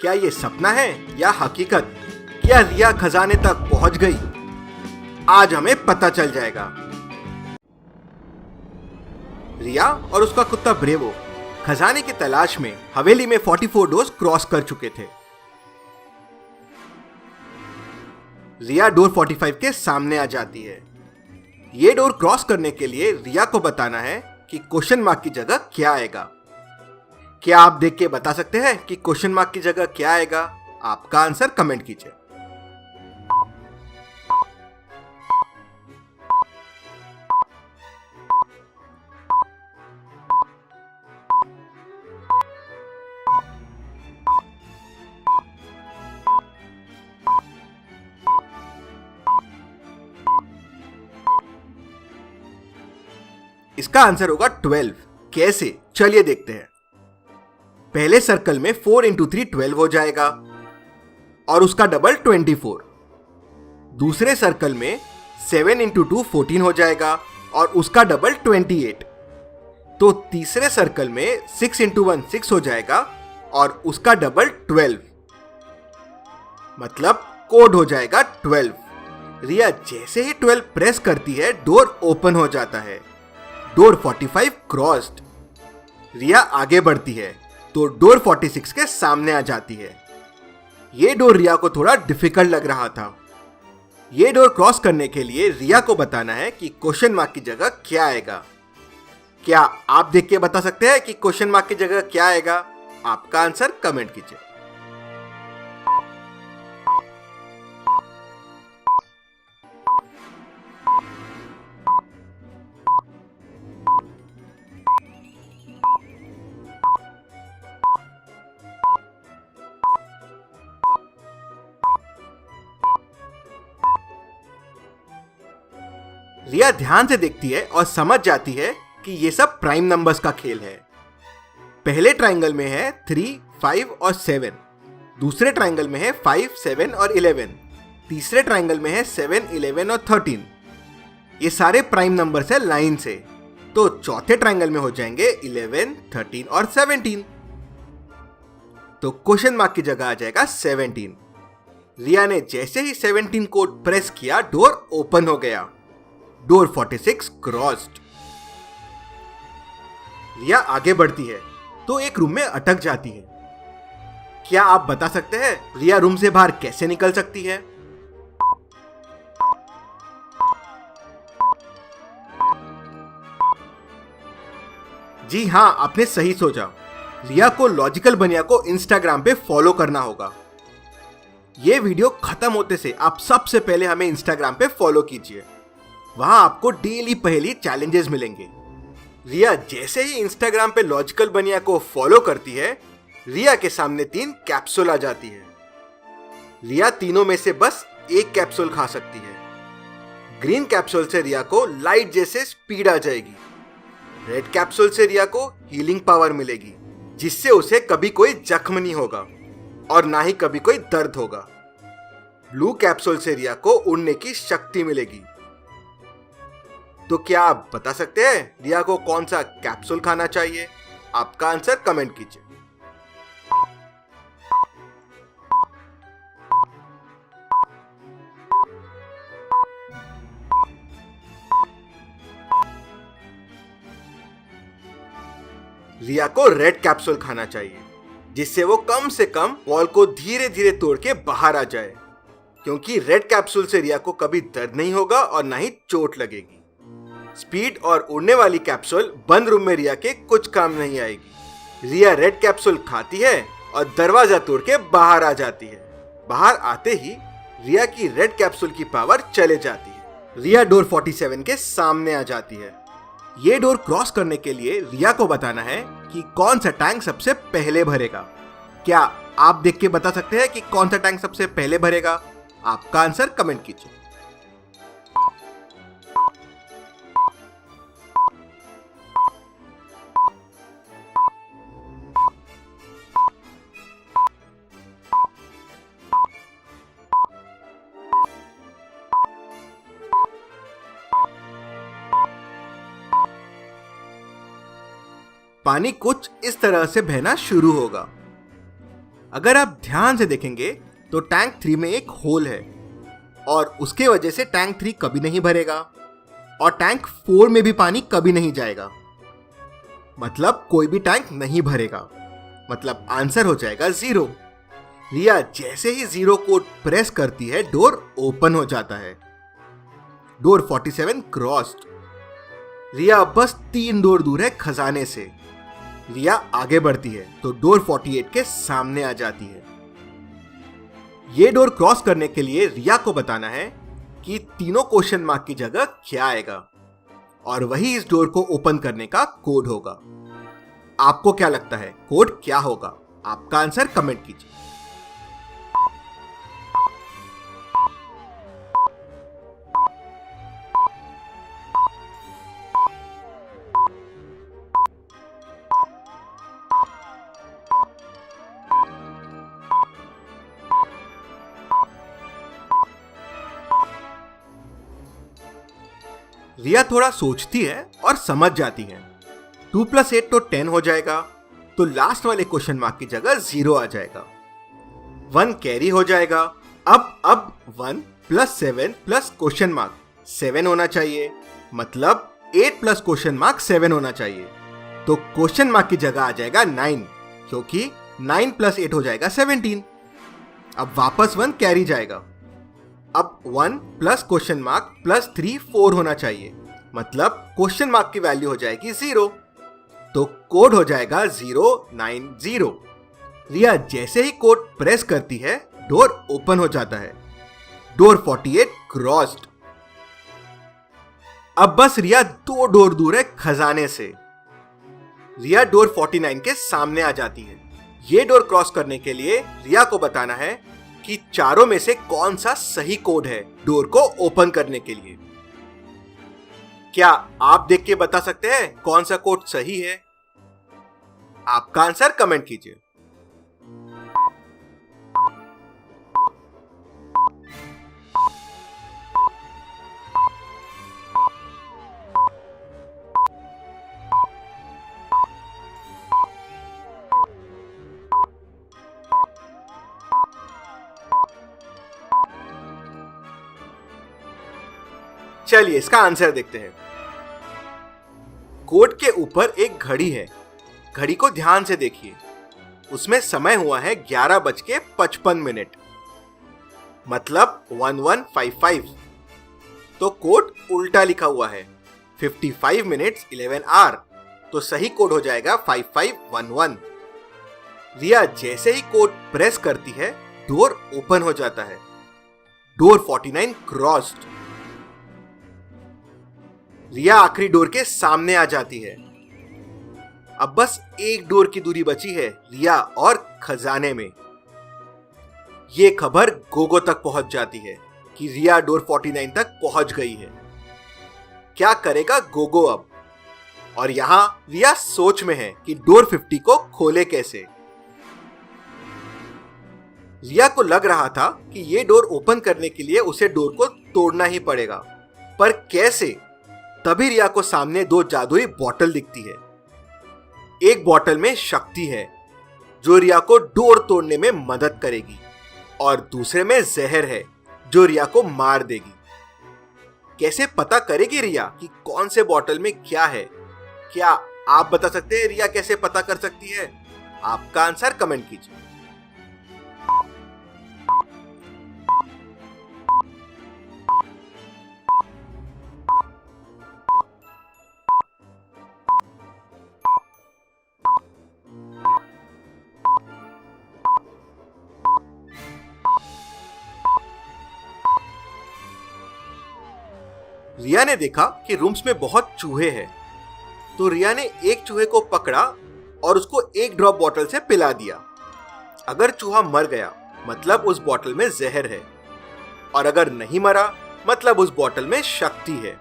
क्या ये सपना है या हकीकत? क्या रिया खजाने तक पहुंच गई? आज हमें पता चल जाएगा। रिया और उसका कुत्ता ब्रेवो खजाने की तलाश में हवेली में 44 डोर्स क्रॉस कर चुके थे। रिया डोर 45 के सामने आ जाती है। ये डोर क्रॉस करने के लिए रिया को बताना है कि क्वेश्चन मार्क की जगह क्या आएगा। क्या आप देख के बता सकते हैं कि क्वेश्चन मार्क की जगह क्या आएगा? आपका आंसर कमेंट कीजिए। इसका आंसर होगा 12। कैसे? चलिए देखते हैं। पहले सर्कल में 4 इंटू 3 12 हो जाएगा और उसका डबल 24। दूसरे सर्कल में 7 इंटू 2 14 हो जाएगा और उसका डबल 28। तो तीसरे सर्कल में 6 इंटू 1 6 हो जाएगा और उसका डबल 12। मतलब कोड हो जाएगा 12। रिया जैसे ही 12 प्रेस करती है डोर ओपन हो जाता है। Door 45 crossed. रिया आगे बढ़ती है तो डोर 46 के सामने आ जाती है। ये डोर रिया को थोड़ा डिफिकल्ट लग रहा था। ये डोर क्रॉस करने के लिए रिया को बताना है कि क्वेश्चन मार्क की जगह क्या आएगा। क्या आप देख के बता सकते हैं कि क्वेश्चन मार्क की जगह क्या आएगा? आपका आंसर कमेंट कीजिए। रिया ध्यान से देखती है और समझ जाती है कि ये सब प्राइम नंबर्स का खेल है। पहले ट्रायंगल में है 3, 5 और 7। दूसरे ट्रायंगल में है 5, 7 और 11। तीसरे ट्रायंगल में है 7, 11 और 13। ये सारे प्राइम नंबर्स है लाइन से। तो चौथे ट्रायंगल में हो जाएंगे 11, 13 और 17। तो क्वेश्चन मार्क की जगह आ जाएगा 17। रिया ने जैसे ही 17 कोड प्रेस किया डोर ओपन हो गया। Door 46 crossed. रिया आगे बढ़ती है तो एक रूम में अटक जाती है। क्या आप बता सकते हैं रिया रूम से बाहर कैसे निकल सकती है? जी हां, आपने सही सोचा। रिया को लॉजिकल बनिया को इंस्टाग्राम पे फॉलो करना होगा। ये वीडियो खत्म होते से आप सबसे पहले हमें इंस्टाग्राम पे फॉलो कीजिए। वहां आपको डेली पहेली चैलेंजेस मिलेंगे। रिया जैसे ही इंस्टाग्राम पे लॉजिकल बनिया को फॉलो करती है रिया के सामने 3 कैप्सूल आ जाती है। रिया तीनों में से बस एक कैप्सूल खा सकती है। ग्रीन कैप्सूल से रिया को लाइट जैसे स्पीड आ जाएगी। रेड कैप्सूल से रिया को हीलिंग पावर मिलेगी जिससे उसे कभी कोई जख्म नहीं होगा और ना ही कभी कोई दर्द होगा। ब्लू कैप्सूल से रिया को उड़ने की शक्ति मिलेगी। तो क्या आप बता सकते हैं रिया को कौन सा कैप्सूल खाना चाहिए? आपका आंसर कमेंट कीजिए। रिया को रेड कैप्सूल खाना चाहिए जिससे वो कम से कम वॉल को धीरे धीरे तोड़ के बाहर आ जाए, क्योंकि रेड कैप्सूल से रिया को कभी दर्द नहीं होगा और ना ही चोट लगेगी। स्पीड और उड़ने वाली कैप्सूल बंद रूम में रिया के कुछ काम नहीं आएगी। रिया रेड कैप्सूल खाती है और दरवाजा तोड़ के बाहर आ जाती है। बाहर आते ही रिया की रेड कैप्सूल की पावर चले जाती है। रिया डोर 47 के सामने आ जाती है। ये डोर क्रॉस करने के लिए रिया को बताना है कि कौन सा टैंक सबसे पहले भरेगा। क्या आप देख के बता सकते हैं कि कौन सा टैंक सबसे पहले भरेगा? आपका आंसर कमेंट कीजिए। पानी कुछ इस तरह से बहना शुरू होगा। अगर आप ध्यान से देखेंगे तो टैंक 3 में एक होल है और उसके वजह से टैंक 3 कभी नहीं भरेगा और टैंक 4 में भी पानी कभी नहीं जाएगा। मतलब कोई भी टैंक नहीं भरेगा। मतलब आंसर हो जाएगा 0। रिया जैसे ही 0 कोड प्रेस करती है डोर ओपन हो जाता है। Door 47 crossed. रिया अब बस 3 डोर दूर है खजाने से। रिया आगे बढ़ती है तो डोर 48 के सामने आ जाती है। ये डोर क्रॉस करने के लिए रिया को बताना है कि तीनों क्वेश्चन मार्क की जगह क्या आएगा और वही इस डोर को ओपन करने का कोड होगा। आपको क्या लगता है कोड क्या होगा? आपका आंसर कमेंट कीजिए। रिया थोड़ा सोचती है और समझ जाती है। 2 + 8 तो 10 हो जाएगा, तो लास्ट वाले क्वेश्चन मार्क की जगह 0 आ जाएगा। 1 कैरी हो जाएगा। अब 1 + 7 + क्वेश्चन मार्क 7 होना चाहिए। मतलब 8 + क्वेश्चन मार्क 7 होना चाहिए। तो क्वेश्चन मार्क की जगह आ जाएगा 9, क्योंकि 9 + 8 हो जाएगा 17। अब वापस 1 कैरी जाएगा। अब 1 + क्वेश्चन मार्क +3 4 होना चाहिए। मतलब क्वेश्चन मार्क की वैल्यू हो जाएगी 0। तो कोड हो जाएगा 090। रिया जैसे ही कोड प्रेस करती है डोर ओपन हो जाता है। Door 48 crossed. अब बस रिया 2 डोर दूर है खजाने से। रिया डोर 49 के सामने आ जाती है। ये डोर क्रॉस करने के लिए रिया को बताना है कि चारों में से कौन सा सही कोड है डोर को ओपन करने के लिए। क्या आप देख के बता सकते हैं कौन सा कोड सही है? आपका आंसर कमेंट कीजिए। चलिए इसका आंसर देखते हैं। कोड के ऊपर एक घड़ी है। घड़ी को ध्यान से देखिए। उसमें समय हुआ है 11:55। मतलब 1155। तो कोड उल्टा लिखा हुआ है 55 मिनट्स 11 आवर। तो सही कोड हो जाएगा 5511। रिया जैसे ही कोड प्रेस करती है डोर ओपन हो जाता है। Door 49 crossed. रिया आखिरी डोर के सामने आ जाती है। अब बस एक डोर की दूरी बची है रिया और खजाने में। ये खबर गोगो तक पहुंच जाती है कि रिया डोर 49 तक पहुंच गई है। क्या करेगा गोगो अब? और यहां रिया सोच में है कि डोर 50 को खोले कैसे। रिया को लग रहा था कि ये डोर ओपन करने के लिए उसे डोर को तोड़ना ही पड़ेगा, पर कैसे? तभी रिया को सामने 2 जादुई बॉटल दिखती है। एक बॉटल में शक्ति है जो रिया को डोर तोड़ने में मदद करेगी और दूसरे में जहर है जो रिया को मार देगी। कैसे पता करेगी रिया कि कौन से बॉटल में क्या है? क्या आप बता सकते हैं रिया कैसे पता कर सकती है? आपका आंसर कमेंट कीजिए। रिया ने देखा कि रूम्स में बहुत चूहे हैं, तो रिया ने एक चूहे को पकड़ा और उसको एक ड्रॉप बॉटल से पिला दिया। अगर चूहा मर गया मतलब उस बॉटल में जहर है, और अगर नहीं मरा मतलब उस बॉटल में शक्ति है।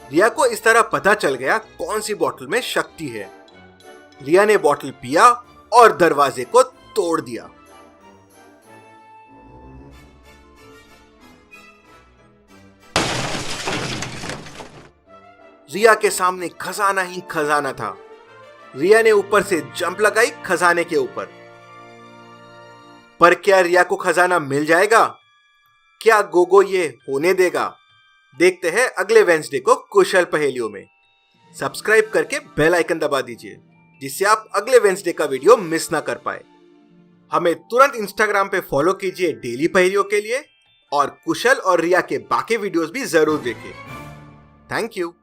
रिया को इस तरह पता चल गया कौन सी बॉटल में शक्ति है। रिया ने बॉटल पिया और दरवाजे को तोड़ दिया। रिया के सामने खजाना ही खजाना था। रिया ने ऊपर से जंप लगाई खजाने के ऊपर। पर क्या रिया को खजाना मिल जाएगा? क्या गोगो ये होने देगा? देखते हैं अगले वेंसडे को कुशल पहेलियों में। सब्सक्राइब करके बेल आइकन दबा दीजिए जिससे आप अगले वेंसडे का वीडियो मिस ना कर पाए। हमें तुरंत इंस्टाग्राम पे फॉलो कीजिए डेली पहेलियों के लिए, और कुशल और रिया के बाकी वीडियोस भी जरूर देखें। Thank you.